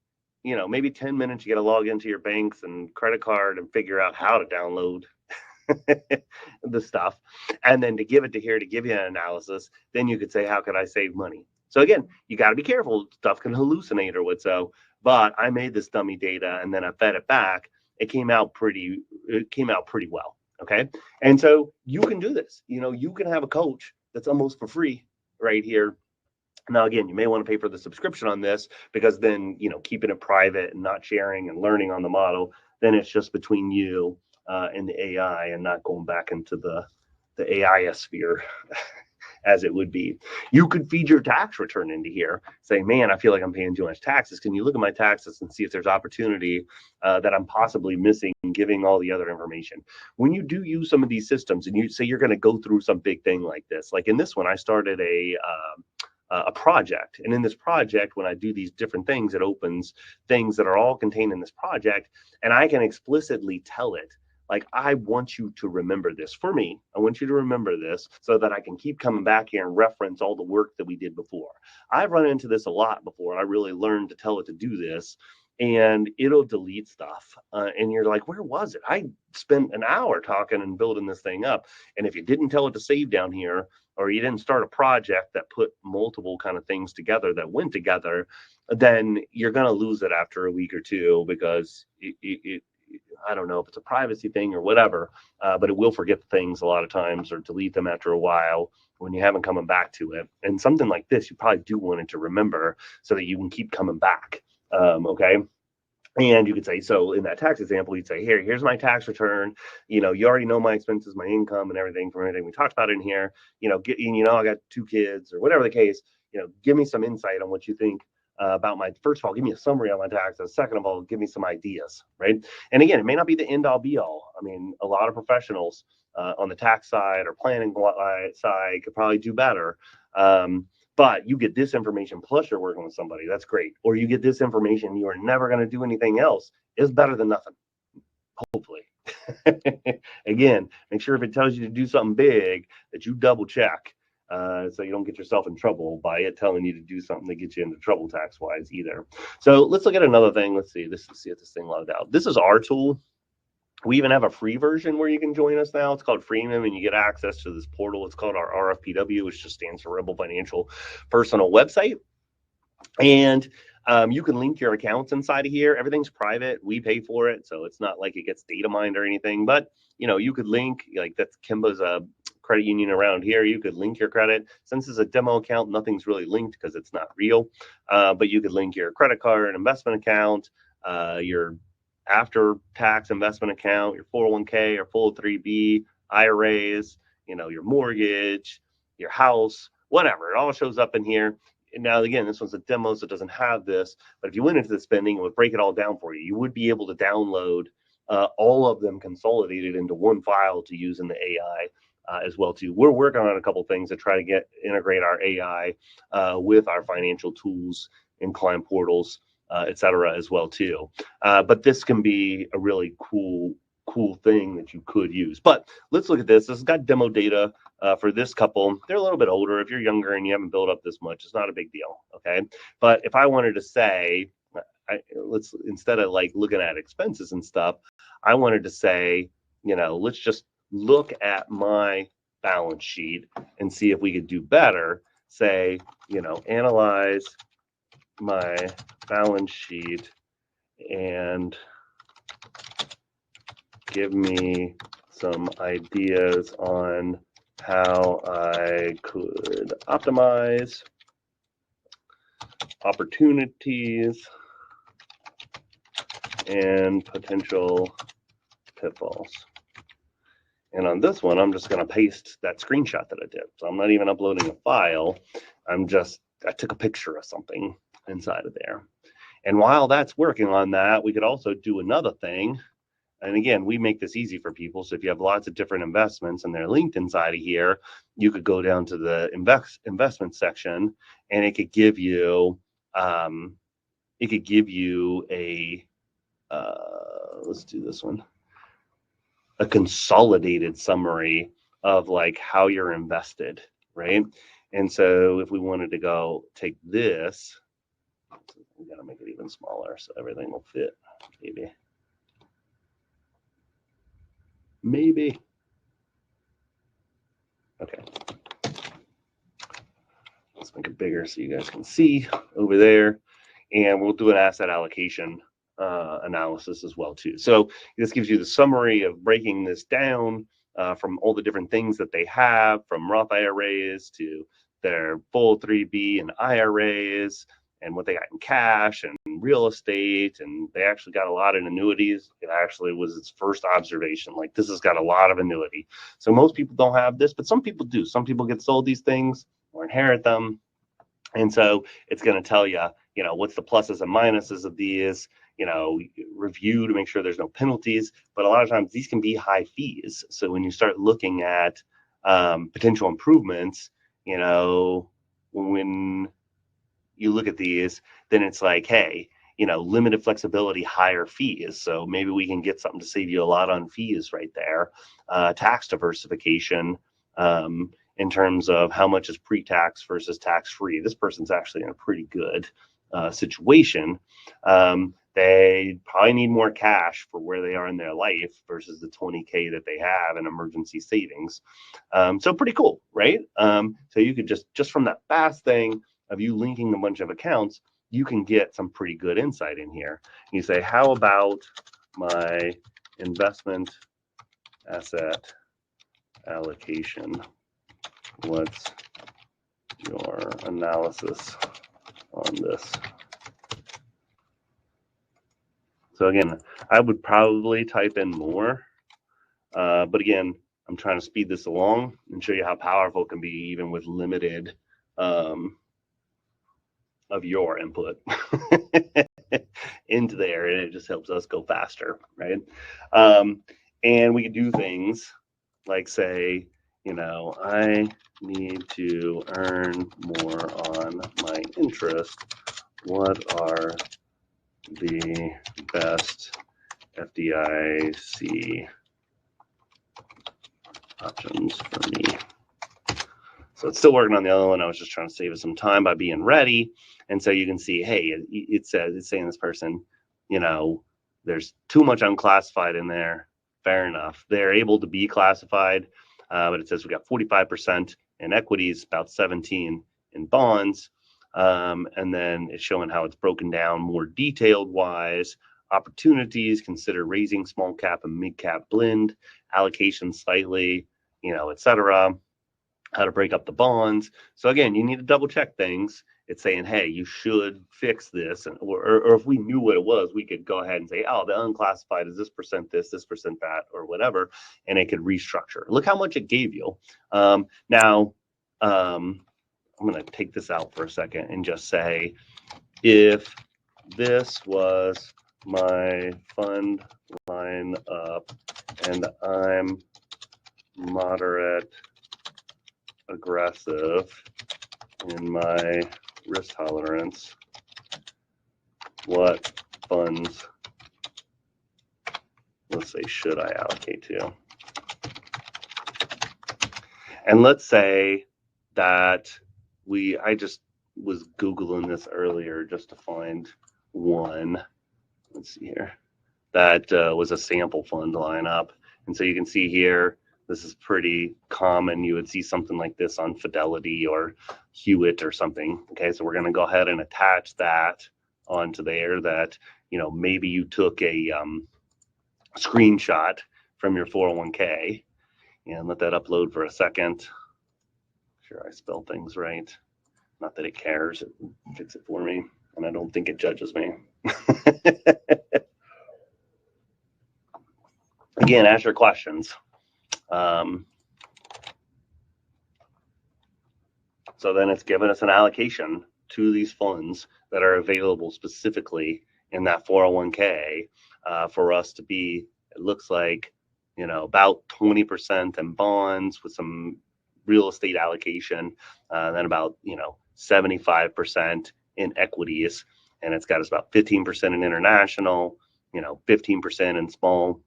[SPEAKER 1] maybe 10 minutes. You got to log into your banks and credit card and figure out how to download the stuff, and then to give it to here to give you an analysis. Then you could say, how could I save money? So again, you got to be careful. Stuff can hallucinate or what so, but I made this dummy data and then I fed it back. It came out pretty well. Okay. And so you can do this. You can have a coach that's almost for free right here. Now, again, you may want to pay for the subscription on this, because then, keeping it private and not sharing and learning on the model, then it's just between you and the AI, and not going back into the AI sphere as it would be. You could feed your tax return into here. Say, man, I feel like I'm paying too much taxes. Can you look at my taxes and see if there's opportunity that I'm possibly missing, giving all the other information? When you do use some of these systems and you say you're going to go through some big thing like this, like in this one, I started a project. And in this project, when I do these different things, it opens things that are all contained in this project. And I can explicitly tell it, like, I want you to remember this for me. I want you to remember this so that I can keep coming back here and reference all the work that we did before. I've run into this a lot before. I really learned to tell it to do this, and it'll delete stuff. And you're like, where was it? I spent an hour talking and building this thing up. And if you didn't tell it to save down here, or you didn't start a project that put multiple kind of things together that went together, then you're going to lose it after a week or two, because it I don't know if it's a privacy thing or whatever, but it will forget things a lot of times or delete them after a while when you haven't come back to it. And something like this, you probably do want it to remember so that you can keep coming back. Okay. And you could say, so in that tax example, you'd say, here's my tax return. You already know my expenses, my income, and everything from everything we talked about in here. I got 2 kids or whatever the case. Give me some insight on what you think about first of all, give me a summary on my taxes. Second of all, give me some ideas, right? And again, it may not be the end all be all. I mean, a lot of professionals on the tax side or planning side could probably do better. But you get this information plus you're working with somebody, that's great. Or you get this information, you are never going to do anything else. It's better than nothing, hopefully. Again, make sure if it tells you to do something big that you double check. So you don't get yourself in trouble by it telling you to do something that gets you into trouble tax-wise either. So let's look at another thing. Let's see if this thing logged out. This is our tool. We even have a free version where you can join us now. It's called Freemium, and you get access to this portal. It's called our RFPW, which just stands for Rebel Financial Personal Website. And You can link your accounts inside of here. Everything's private. We pay for it, so it's not like it gets data mined or anything. But you could link, like that's Kimba's credit union around here. You could link your credit. Since it's a demo account, nothing's really linked because it's not real. But you could link your credit card, investment account, your after-tax investment account, your 401k or 403b, IRAs, your mortgage, your house, whatever. It all shows up in here. And now, again, this one's a demo, so it doesn't have this. But if you went into the spending, it would break it all down for you. You would be able to download all of them consolidated into one file to use in the AI as well too. We're working on a couple things to try to integrate our AI with our financial tools and client portals, et cetera, as well too. But this can be a really cool thing that you could use. But let's look at this. This has got demo data for this couple. They're a little bit older. If you're younger and you haven't built up this much, it's not a big deal. Okay. But if I wanted to say, let's, instead of like looking at expenses and stuff, I wanted to say, let's just look at my balance sheet and see if we could do better. Say, analyze my balance sheet and give me some ideas on how I could optimize opportunities and potential pitfalls. And on this one, I'm just going to paste that screenshot that I did. So I'm not even uploading a file. I took a picture of something inside of there. And while that's working on that, we could also do another thing. And again, we make this easy for people. So if you have lots of different investments and they're linked inside of here, you could go down to the investment section, and it could give you a let's do this one, a consolidated summary of like how you're invested, right? And so if we wanted to go take this, we got to make it even smaller so everything will fit. Maybe. Okay. Let's make it bigger so you guys can see over there. And we'll do an asset allocation analysis as well too. So this gives you the summary of breaking this down from all the different things that they have, from Roth IRAs to their full 3B and IRAs, and what they got in cash and real estate. And they actually got a lot in annuities. It actually was its first observation. Like, this has got a lot of annuity. So most people don't have this, but some people do. Some people get sold these things or inherit them. And so it's going to tell you, what's the pluses and minuses of these, review to make sure there's no penalties. But a lot of times these can be high fees. So when you start looking at potential improvements, when you look at these, then it's like, hey, limited flexibility, higher fees. So maybe we can get something to save you a lot on fees right there. Tax diversification in terms of how much is pre-tax versus tax-free. This person's actually in a pretty good situation. They probably need more cash for where they are in their life versus the 20K that they have in emergency savings. So pretty cool, right? So you could just from that fast thing of you linking a bunch of accounts, you can get some pretty good insight in here. You say, how about my investment asset allocation? What's your analysis on this? So again, I would probably type in more, but again, I'm trying to speed this along and show you how powerful it can be even with limited of your input into there, and it just helps us go faster, right? And we can do things like say, I need to earn more on my interest. What are the best FDIC options for me? So it's still working on the other one. I was just trying to save us some time by being ready. And so you can see, hey, it's saying this person, there's too much unclassified in there. Fair enough. They're able to be classified, but it says we got 45% in equities, about 17 in bonds. And then it's showing how it's broken down more detailed wise. Opportunities, consider raising small cap and mid cap blend, allocation slightly, etc. How to break up the bonds. So again, you need to double check things. It's saying, hey, you should fix this. Or if we knew what it was, we could go ahead and say, oh, the unclassified is this percent this percent that, or whatever, and it could restructure. Look how much it gave you. Now, I'm going to take this out for a second and just say, if this was my fund lineup and I'm moderate aggressive in my risk tolerance, what funds, let's say, should I allocate to? And let's say that I just was Googling this earlier just to find one. Let's see here. That was a sample fund lineup. And so you can see here, this is pretty common. You would see something like this on Fidelity or Hewitt or something. Okay, so we're going to go ahead and attach that onto there that, maybe you took a screenshot from your 401k and let that upload for a second. Sure, I spell things right. Not that it cares, it fix it for me, and I don't think it judges me. Again, ask your questions. So then it's given us an allocation to these funds that are available specifically in that 401k for us to be, it looks like, about 20% in bonds with some real estate allocation, then about, 75% in equities. And it's got us about 15% in international, 15% in small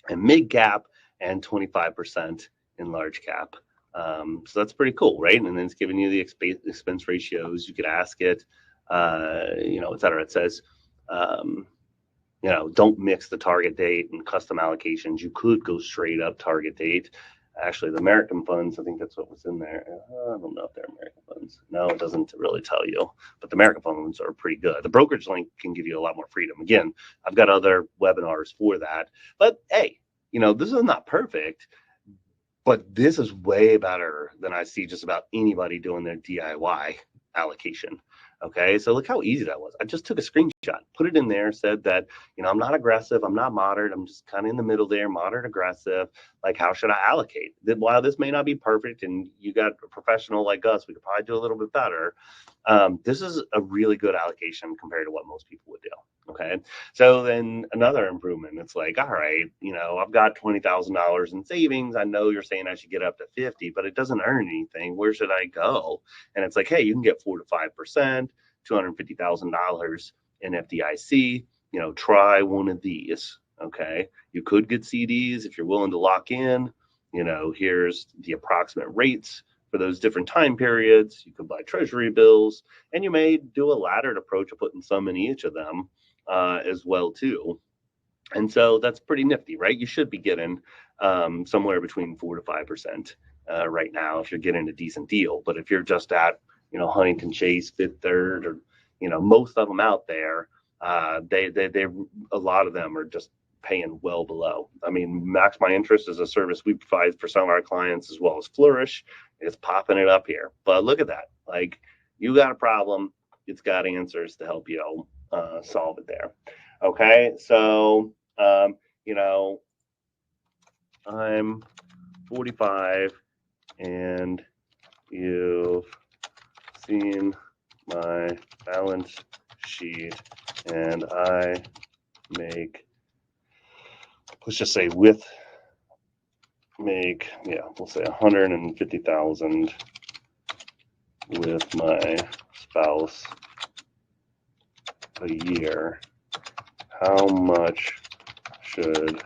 [SPEAKER 1] and mid cap, and 25% in large cap. So that's pretty cool, right? And then it's giving you the expense ratios. You could ask it, et cetera. It says, don't mix the target date and custom allocations. You could go straight up target date. Actually, the American funds, I think that's what was in there. I don't know if they're American funds. No, it doesn't really tell you, but the American funds are pretty good. The brokerage link can give you a lot more freedom. Again, I've got other webinars for that, but hey, this is not perfect, but this is way better than I see just about anybody doing their DIY allocation. Okay, so look how easy that was. I just took a screenshot, put it in there, said that, I'm not aggressive, I'm not moderate, I'm just kind of in the middle there, moderate aggressive. Like, how should I allocate? While this may not be perfect and you got a professional like us, we could probably do a little bit better. This is a really good allocation compared to what most people would do. Okay, so then another improvement, it's like, all right, I've got $20,000 in savings. I know you're saying I should get up to 50, but it doesn't earn anything. Where should I go? And it's like, hey, you can get 4 to 5%, $250,000 in FDIC. Try one of these. Okay, you could get CDs if you're willing to lock in. Here's the approximate rates for those different time periods. You could buy treasury bills, and you may do a laddered approach of putting some in each of them as well too. And so that's pretty nifty, right? You should be getting somewhere between 4 to 5% right now if you're getting a decent deal. But if you're just at, Huntington Chase, Fifth Third, or, most of them out there, they a lot of them are just paying well below. I mean, Max My Interest is a service we provide for some of our clients, as well as Flourish. It's popping it up here. But look at that. Like, you got a problem, it's got answers to help you solve it there. Okay, so I'm 45 and you've seen my balance sheet, and I make, let's just say we'll say 150,000 with my spouse a year. How much should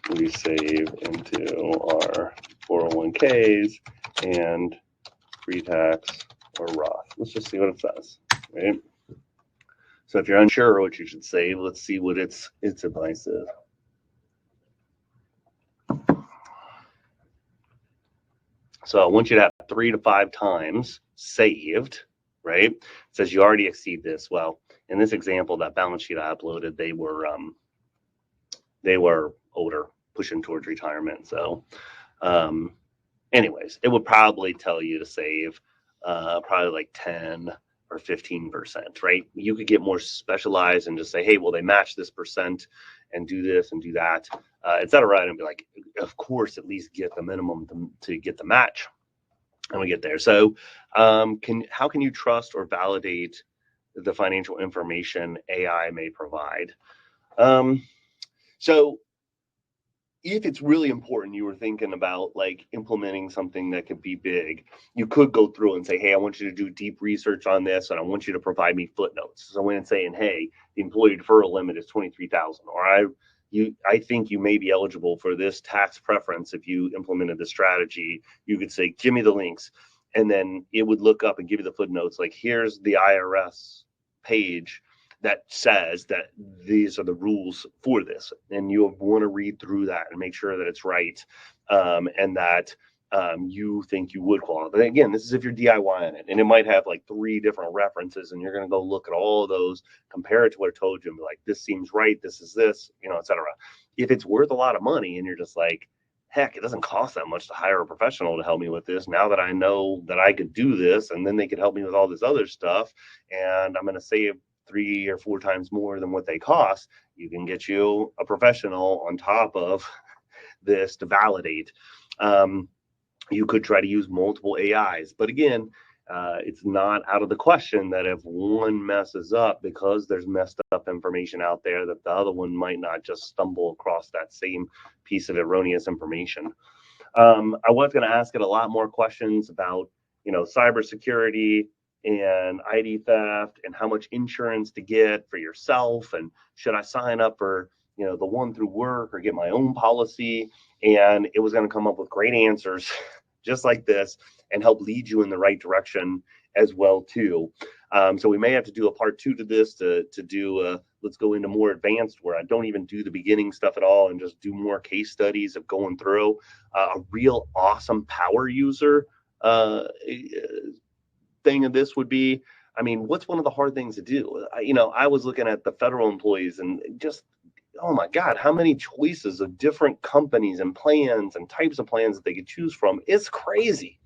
[SPEAKER 1] we save into our 401ks and pre-tax or Roth? Let's just see what it says, right? So if you're unsure what you should save, let's see what its advice is. So I want you to have 3 to 5 times saved right? It says you already exceed this. Well, in this example, that balance sheet I uploaded, they were older, pushing towards retirement. So, um, anyways, it would probably tell you to save probably like 10 or 15%, right? You could get more specialized and just say, hey, well, they match this percent and do this and do that, et cetera. And be like, of course, at least get the minimum to get the match. And we get there. So how can you trust or validate the financial information AI may provide? Um, so if it's really important, you were thinking about like implementing something that could be big, you could go through and say, hey, I want you to do deep research on this and I want you to provide me footnotes. So when it's saying, hey, the employee deferral limit is 23,000, or I think you may be eligible for this tax preference if you implemented the strategy, you could say, give me the links. And then it would look up and give you the footnotes, like here's the IRS page that says that these are the rules for this, and you want to read through that and make sure that it's right, and that you think you would qualify. But again, this is if you're DIYing it, and it might have like 3 different references, and you're going to go look at all of those, compare it to what I told you, and be like, this seems right, this is this, etc. If it's worth a lot of money, and you're just like, heck, it doesn't cost that much to hire a professional to help me with this. Now that I know that I could do this, and then they could help me with all this other stuff, and I'm going to save 3 or 4 times more than what they cost, you can get you a professional on top of this to validate. You could try to use multiple AIs, but again, it's not out of the question that if one messes up, because there's messed up information out there, that the other one might not just stumble across that same piece of erroneous information. I was going to ask it a lot more questions about, cybersecurity and ID theft and how much insurance to get for yourself, and should I sign up for, the one through work or get my own policy? And it was going to come up with great answers just like this and help lead you in the right direction as well too. So we may have to do a part 2 to this to do let's go into more advanced, where I don't even do the beginning stuff at all and just do more case studies of going through. A real awesome power user thing of this would be, I mean, what's one of the hard things to do? I was looking at the federal employees and just, oh my God, how many choices of different companies and plans and types of plans that they could choose from. It's crazy.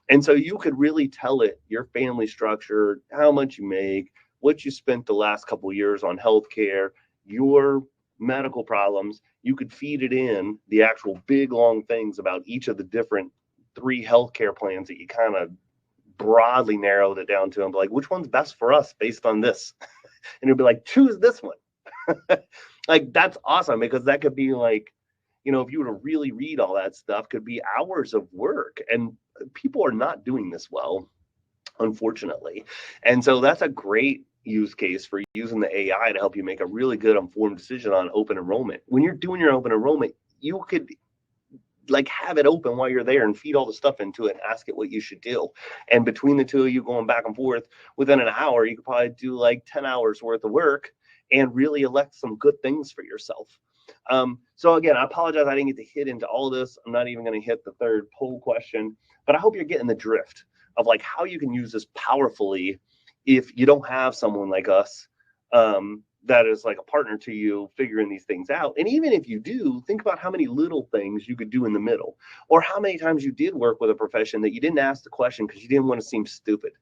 [SPEAKER 1] And so you could really tell it your family structure, how much you make, what you spent the last couple of years on healthcare, your medical problems. You could feed it in the actual big, long things about each of the different 3 healthcare plans that you kind of broadly narrowed it down to, and be like, which one's best for us based on this? And it'd be like, choose this one. Like, that's awesome, because that could be like, if you were to really read all that stuff, could be hours of work, and people are not doing this well, unfortunately. And so that's a great use case for using the AI to help you make a really good informed decision on open enrollment. When you're doing your open enrollment, you could like have it open while you're there and feed all the stuff into it and ask it what you should do. And between the two of you going back and forth, within an hour, you could probably do like 10 hours worth of work and really elect some good things for yourself. So again, I apologize I didn't get to hit into all this. I'm not even going to hit the 3rd poll question, but I hope you're getting the drift of like how you can use this powerfully if you don't have someone like us that is like a partner to you figuring these things out. And even if you do, think about how many little things you could do in the middle, or how many times you did work with a profession that you didn't ask the question because you didn't want to seem stupid,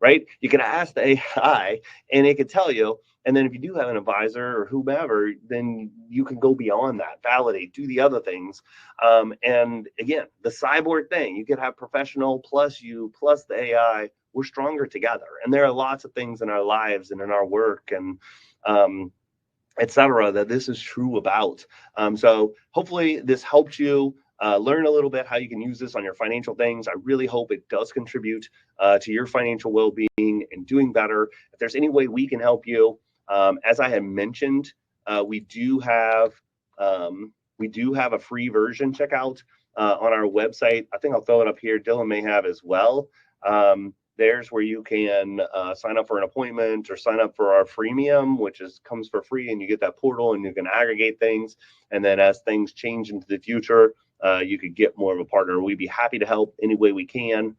[SPEAKER 1] right? You could ask the AI and it could tell you. And then if you do have an advisor or whomever, then you can go beyond that, validate, do the other things. And again, the cyborg thing, you could have professional plus you plus the AI. We're stronger together. And there are lots of things in our lives and in our work and etc. that this is true about. So hopefully this helped you learn a little bit how you can use this on your financial things. I really hope it does contribute to your financial well-being and doing better. If there's any way we can help you, as I had mentioned, we do have a free version. Check out on our website. I think I'll throw it up here. Dylan may have as well. There's where you can sign up for an appointment or sign up for our freemium, which comes for free, and you get that portal and you can aggregate things. And then as things change into the future, you could get more of a partner. We'd be happy to help any way we can.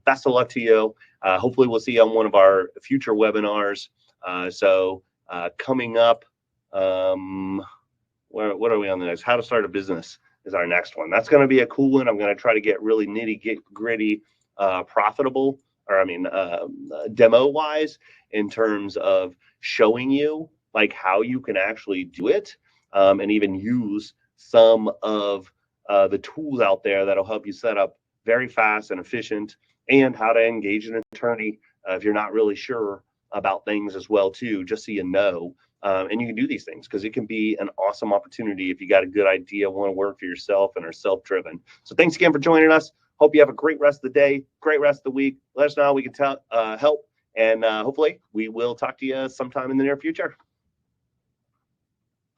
[SPEAKER 1] Best of luck to you. Hopefully we'll see you on one of our future webinars. Coming up, what are we on the next? How to start a business is our next one. That's going to be a cool one. I'm going to try to get really gritty, profitable, or demo wise, in terms of showing you like how you can actually do it, and even use some of the tools out there that'll help you set up very fast and efficient, and how to engage an attorney if you're not really sure about things as well too, just so you know. And you can do these things because it can be an awesome opportunity if you got a good idea, want to work for yourself, and are self-driven. So thanks again for joining us. Hope you have a great rest of the day, great rest of the week. Let us know how we can help, and hopefully we will talk to you sometime in the near future.